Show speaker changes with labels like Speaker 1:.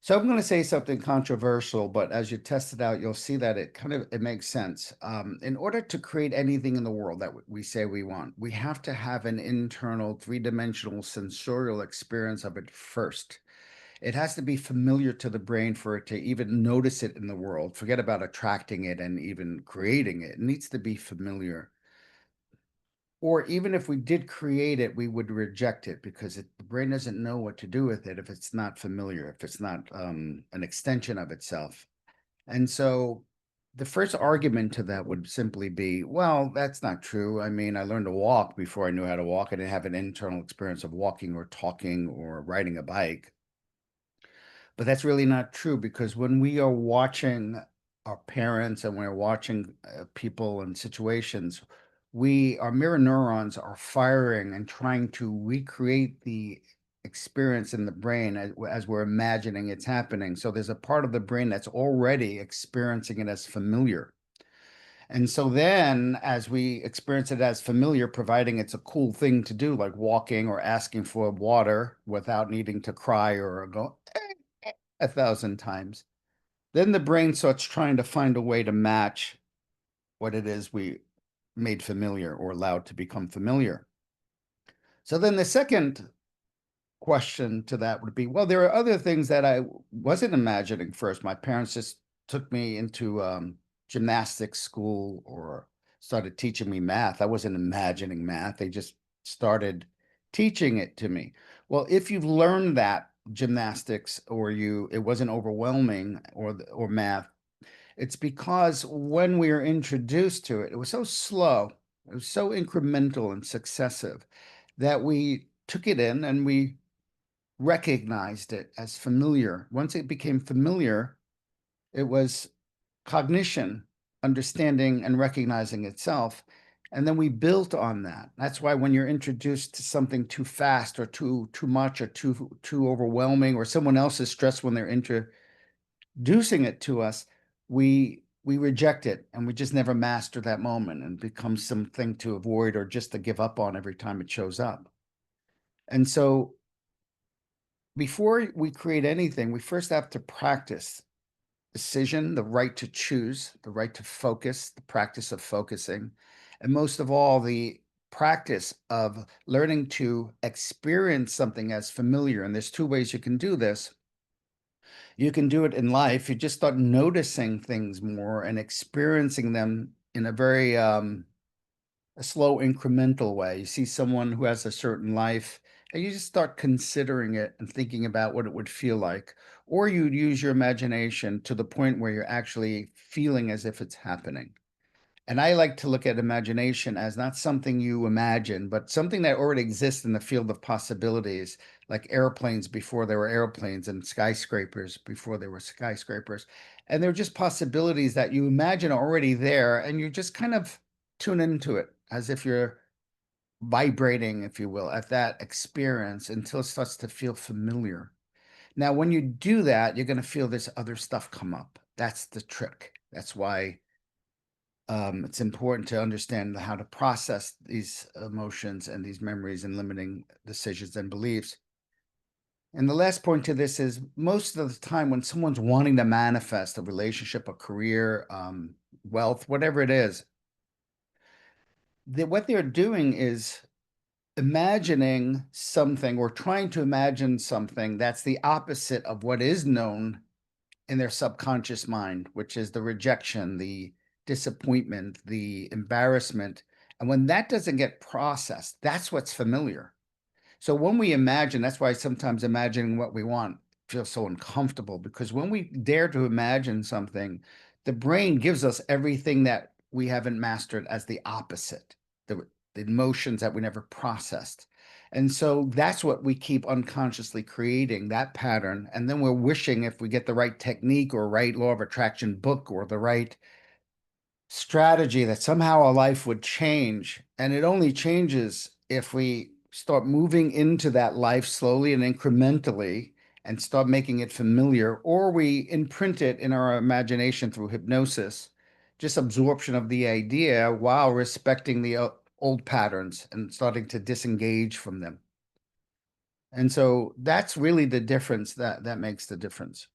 Speaker 1: So I'm going to say something controversial, but as you test it out, you'll see that it makes sense. In order to create anything in the world that we say we want, we have to have an internal three-dimensional sensorial experience of it first. It has to be familiar to the brain for it to even notice it in the world. Forget about attracting it and even creating it. It needs to be familiar. Or even if we did create it, we would reject it because the brain doesn't know what to do with it if it's not familiar, if it's not an extension of itself. And so the first argument to that would simply be, well, that's not true. I mean, I learned to walk before I knew how to walk. I didn't have an internal experience of walking or talking or riding a bike. But that's really not true because when we are watching our parents and we're watching people and situations, our mirror neurons are firing and trying to recreate the experience in the brain as we're imagining it's happening. So there's a part of the brain that's already experiencing it as familiar. And so then, as we experience it as familiar, providing it's a cool thing to do, like walking or asking for water without needing to cry or go, 1,000 times. Then the brain starts trying to find a way to match what it is we made familiar or allowed to become familiar. So then the second question to that would be, well, there are other things that I wasn't imagining first. My parents just took me into gymnastics school or started teaching me math. I wasn't imagining math. They just started teaching it to me. Well, if you've learned that gymnastics or it wasn't overwhelming or math, it's because when we were introduced to it, it was so slow, it was so incremental and successive that we took it in and we recognized it as familiar. Once it became familiar, it was cognition, understanding and recognizing itself. And then we built on that. That's why when you're introduced to something too fast or too much or too overwhelming, or someone else is stressed when they're introducing it to us, we reject it and we just never master that moment and become something to avoid or just to give up on every time it shows up. And so before we create anything, we first have to practice decision, the right to choose, the right to focus, the practice of focusing, and most of all, the practice of learning to experience something as familiar. And there's two ways you can do this. You can do it in life. You just start noticing things more and experiencing them in a very a slow incremental way. You see someone who has a certain life, and you just start considering it and thinking about what it would feel like. Or you'd use your imagination to the point where you're actually feeling as if it's happening. And I like to look at imagination as not something you imagine, but something that already exists in the field of possibilities, like airplanes before there were airplanes and skyscrapers before there were skyscrapers. And they're just possibilities that you imagine already there, and you just kind of tune into it as if you're vibrating, if you will, at that experience until it starts to feel familiar. Now, when you do that, you're going to feel this other stuff come up. That's the trick. That's why it's important to understand how to process these emotions and these memories and limiting decisions and beliefs. And the last point to this is most of the time when someone's wanting to manifest a relationship, a career, wealth, whatever it is, what they're doing is imagining something or trying to imagine something that's the opposite of what is known in their subconscious mind, which is the rejection, the disappointment, the embarrassment. And when that doesn't get processed, that's what's familiar. So when we imagine, that's why sometimes imagining what we want feels so uncomfortable, because when we dare to imagine something, the brain gives us everything that we haven't mastered as the opposite, the emotions that we never processed. And so that's what we keep unconsciously creating, that pattern. And then we're wishing if we get the right technique or right law of attraction book or the right strategy that somehow our life would change. And it only changes if we start moving into that life slowly and incrementally and start making it familiar, or we imprint it in our imagination through hypnosis, just absorption of the idea while respecting the old patterns and starting to disengage from them. And so that's really the difference that makes the difference.